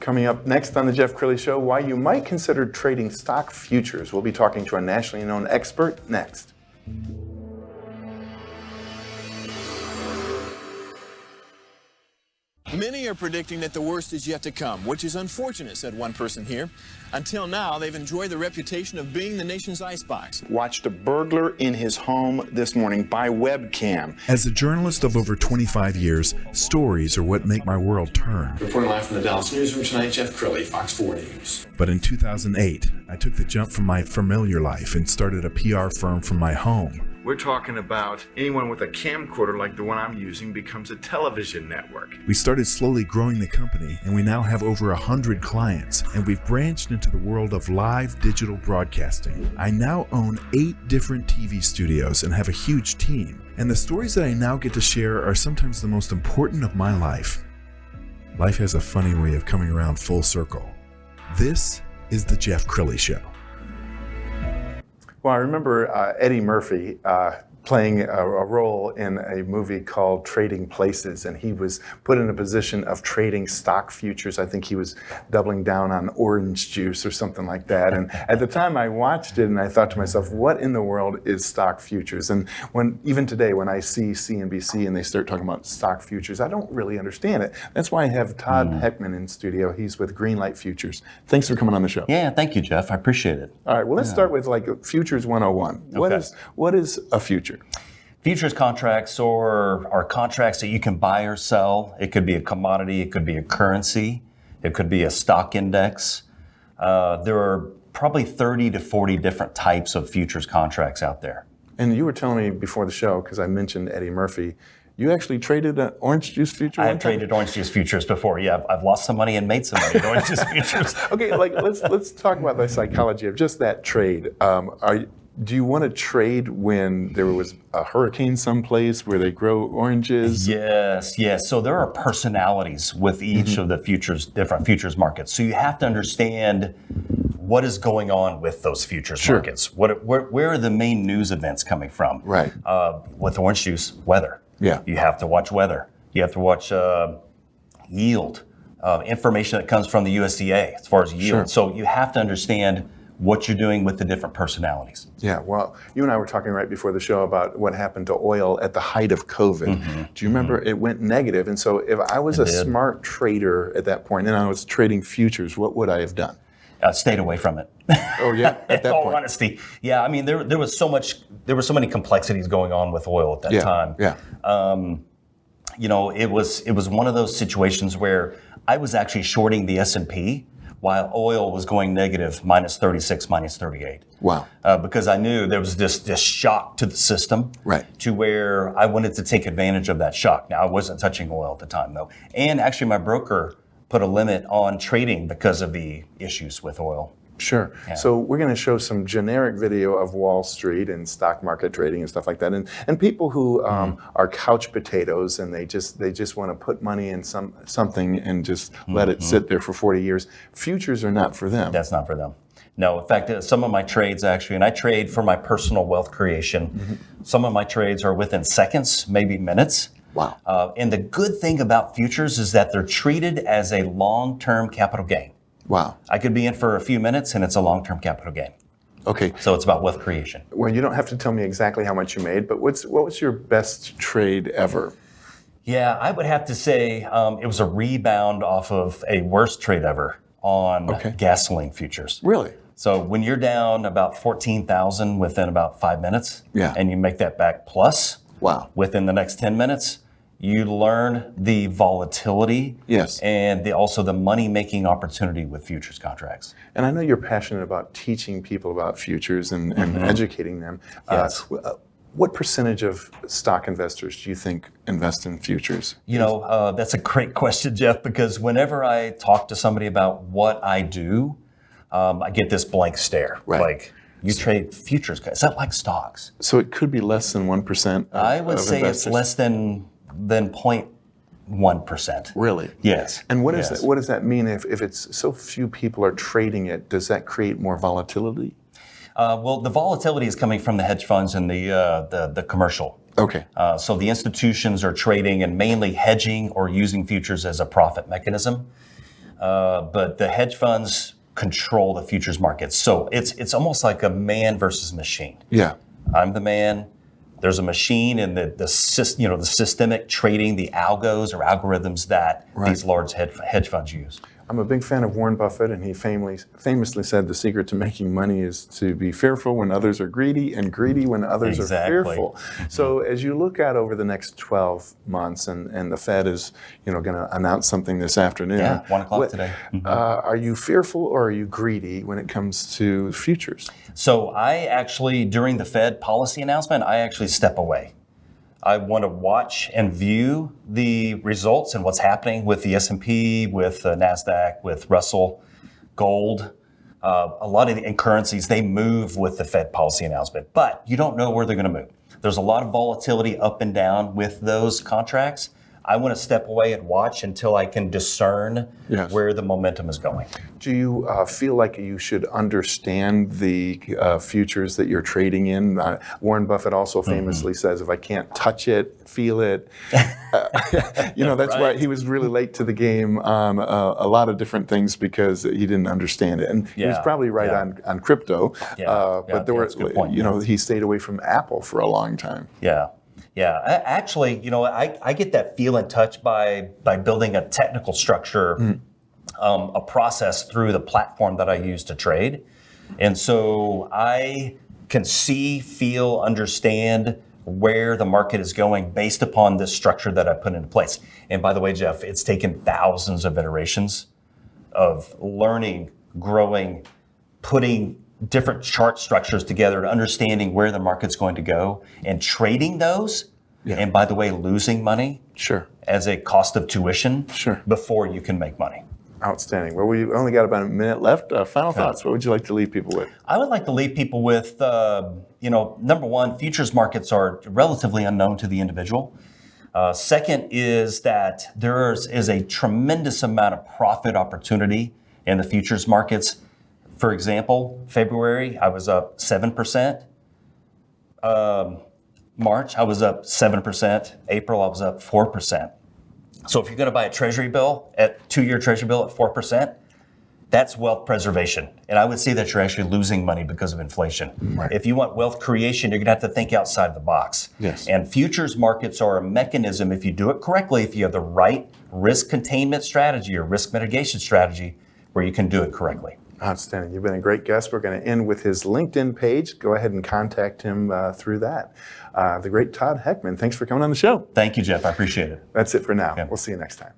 Coming up next on the Jeff Crilley Show, why you might consider trading stock futures. We'll be talking to a nationally known expert next. Many are predicting that the worst is yet to come, which is unfortunate, said one person here. Until now, they've enjoyed the reputation of being the nation's icebox. Watched a burglar in his home this morning by webcam. As a journalist of over 25 years, stories are what make my world turn. Reporting live from the Dallas newsroom tonight, Jeff Crilley, Fox 4 News. But in 2008, I took the jump from my familiar life and started a PR firm from my home. We're talking about anyone with a camcorder like the one I'm using becomes a television network. We started slowly growing the company, and we now have over 100 clients, and we've branched into the world of live digital broadcasting. I now own 8 different TV studios and have a huge team, and the stories that I now get to share are sometimes the most important of my life. Life has a funny way of coming around full circle. This is the Jeff Crilley Show. Well, I remember Eddie Murphy playing a role in a movie called Trading Places, and he was put in a position of trading stock futures. I think he was doubling down on orange juice or something like that. And at the time I watched it and I thought to myself, what in the world is stock futures? And even today when I see CNBC and they start talking about stock futures, I don't really understand it. That's why I have Todd Heckman in studio. He's with Greenlight Futures. Thanks for coming on the show. Yeah, thank you, Jeff. I appreciate it. All right, well, let's start with like Futures 101. What is a future? Futures contracts are contracts that you can buy or sell. It could be a commodity, it could be a currency, it could be a stock index. There are probably 30 to 40 different types of futures contracts out there. And you were telling me before the show, because I mentioned Eddie Murphy, you actually traded an orange juice future? I have traded orange juice futures before. Yeah, I've lost some money and made some money in orange juice futures. Okay, let's talk about the psychology of just that trade. Do you want to trade when there was a hurricane someplace where they grow oranges? Yes. So there are personalities with each of the different futures markets. So you have to understand what is going on with those futures markets. Where are the main news events coming from? Right. With orange juice, weather. Yeah. You have to watch weather. You have to watch yield, information that comes from the USDA as far as yield. Sure. So you have to understand what you're doing with the different personalities. Yeah, well, you and I were talking right before the show about what happened to oil at the height of COVID. Do you remember it went negative? And so if I was a smart trader at that point and I was trading futures, what would I have done? Stayed away from it. Oh yeah, at that In all point. honesty, yeah. I mean, there was so many complexities going on with oil at that time. Yeah. It was one of those situations where I was actually shorting the S&P while oil was going negative, minus 36, minus 38. Wow. Because I knew there was this shock to the system, right, to where I wanted to take advantage of that shock. Now, I wasn't touching oil at the time, though. And actually, my broker put a limit on trading because of the issues with oil. Sure. Yeah. So we're going to show some generic video of Wall Street and stock market trading and stuff like that. And people who are couch potatoes and they just want to put money in something and just let it sit there for 40 years. Futures are not for them. That's not for them. No, in fact, some of my trades actually, and I trade for my personal wealth creation. Some of my trades are within seconds, maybe minutes. Wow. And the good thing about futures is that they're treated as a long-term capital gain. Wow. I could be in for a few minutes and it's a long-term capital gain. Okay. So it's about wealth creation. Well, you don't have to tell me exactly how much you made, but what was your best trade ever? Yeah, I would have to say it was a rebound off of a worst trade ever on gasoline futures. Really? So when you're down about 14,000 within about 5 minutes, and you make that back plus within the next 10 minutes, you learn the volatility and also the money-making opportunity with futures contracts. And I know you're passionate about teaching people about futures and educating them. Yes. What percentage of stock investors do you think invest in futures? That's a great question, Jeff, because whenever I talk to somebody about what I do, I get this blank stare. Right. Like, you trade futures. Is that like stocks? So it could be less than 1%? I would say investors? It's less than 0.1%. Really? Yes. And what does that mean if it's so few people are trading it? Does that create more volatility? Well, the volatility is coming from the hedge funds and the commercial. Okay. So the institutions are trading and mainly hedging or using futures as a profit mechanism. but the hedge funds control the futures markets. So it's almost like a man versus machine. Yeah. I'm the man. There's a machine and the systemic trading, the algos or algorithms that these large hedge funds use. I'm a big fan of Warren Buffett, and he famously said the secret to making money is to be fearful when others are greedy and greedy when others are fearful. So as you look out over the next 12 months, and the Fed is going to announce something this afternoon. Yeah, 1 o'clock today. Are you fearful or are you greedy when it comes to futures? So I actually, during the Fed policy announcement, I actually step away. I want to watch and view the results and what's happening with the S&P, with NASDAQ, with Russell, gold. A lot of the currencies, they move with the Fed policy announcement, but you don't know where they're going to move. There's a lot of volatility up and down with those contracts. I want to step away and watch until I can discern where the momentum is going. Do you feel like you should understand the futures that you're trading in? Warren Buffett also famously says, if I can't touch it, feel it. That's why he was really late to the game on a lot of different things because he didn't understand it. And he was probably right on crypto. But there were, he stayed away from Apple for a long time. Yeah, actually, I get that feel and touch by building a technical structure, a process through the platform that I use to trade. And so I can see, feel, understand where the market is going based upon this structure that I put into place. And by the way, Jeff, it's taken thousands of iterations of learning, growing, putting different chart structures together and understanding where the market's going to go and trading those. And by the way, losing money as a cost of tuition before you can make money. Outstanding. Well, we've only got about a minute left. Final thoughts. What would you like to leave people with? I would like to leave people with, number one, futures markets are relatively unknown to the individual. Second is that there is a tremendous amount of profit opportunity in the futures markets. For example, February, I was up 7%. March, I was up 7%. April, I was up 4%. So if you're going to buy a treasury bill, 2-year treasury bill at 4%, that's wealth preservation. And I would say that you're actually losing money because of inflation. If you want wealth creation, you're going to have to think outside the box. And futures markets are a mechanism, if you do it correctly, if you have the right risk containment strategy or risk mitigation strategy, where you can do it correctly. Outstanding. You've been a great guest. We're going to end with his LinkedIn page. Go ahead and contact him through that. The great Todd Heckman, thanks for coming on the show. Thank you, Jeff. I appreciate it. That's it for now. We'll see you next time.